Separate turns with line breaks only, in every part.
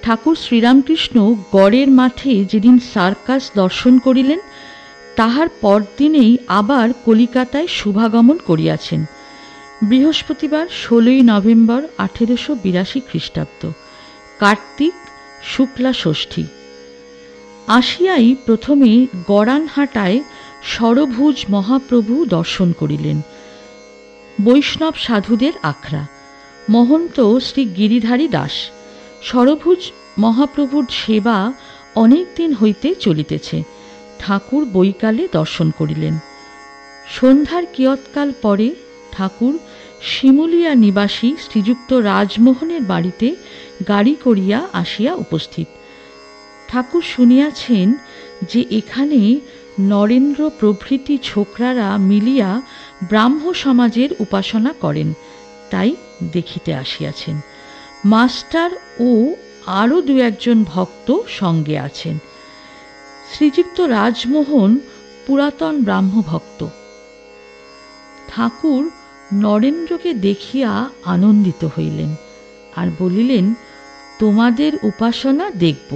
ঠাকুর শ্রীরামকৃষ্ণ গড়ের মাঠে যেদিন সার্কাস দর্শন করিলেন, তাহার পরদিনেই আবার কলিকাতায় শুভাগমন করিয়াছেন। বৃহস্পতিবার 16ই নভেম্বর 1882 খ্রিস্টাব্দ, কার্তিক শুক্লা ষষ্ঠী। আসিয়াই প্রথমে গড়ানহাটায় ষড়ভুজ মহাপ্রভু দর্শন করিলেন। বৈষ্ণব সাধুদের আখড়া, মহন্ত শ্রী গিরিধারী দাস। ষড়ভুজ মহাপ্রভুর সেবা অনেক দিন হইতে চলিতেছে। ঠাকুর বৈকালে দর্শন করিলেন। সন্ধ্যার কিয়ৎকাল পরে ঠাকুর শিমুলিয়া নিবাসী শ্রীযুক্ত রাজমোহনের বাড়িতে গাড়ি করিয়া আসিয়া উপস্থিত। ঠাকুর শুনিয়াছেন যে এখানে নরেন্দ্র প্রভৃতি ছোকরারা মিলিয়া ব্রাহ্ম সমাজের উপাসনা করেন, তাই দেখিতে আসিয়াছেন। মাস্টার ও আরও দু একজন ভক্ত সঙ্গে আছেন। শ্রীযুক্ত রাজমোহন পুরাতন ব্রাহ্ম ভক্ত। ঠাকুর নরেন্দ্রকে দেখিয়া আনন্দিত হইলেন আর বলিলেন, তোমাদের উপাসনা দেখব।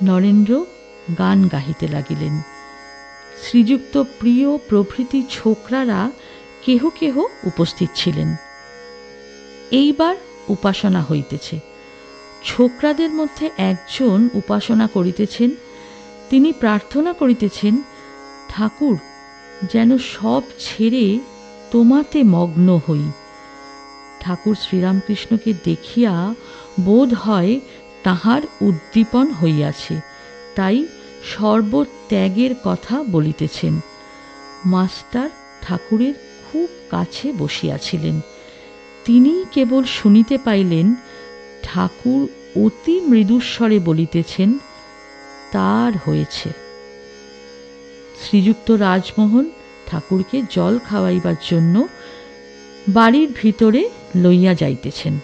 নরেন্দ্র গান গাহিতে লাগিলেন। শ্রীযুক্ত প্রিয় প্রভৃতি ছোকরারা কেহ কেহ উপস্থিত ছিলেন। এইবার উপাসনা হইতেছে। ছোকরাদের মধ্যে একজন উপাসনা করিতেছেন। তিনি প্রার্থনা করিতেছেন, ঠাকুর যেন সব ছেড়ে তোমাতে মগ্ন হই। ঠাকুর শ্রীরামকৃষ্ণকে দেখিয়া বোধ হয় তাহার উদ্দীপন হইয়াছে, তাই সর্বত্যাগের কথা বলিতেছেন। মাস্টার ঠাকুরের খুব কাছে বসিয়াছিলেন। তিনি কেবল শুনিতে পাইলেন ঠাকুর অতি মৃদুস্বরে বলিতেছেন, তার হয়েছে। শ্রীযুক্ত রাজমোহন ঠাকুরকে জল খাওয়াইবার জন্য বাড়ির ভিতরে লইয়া যাইতেছেন।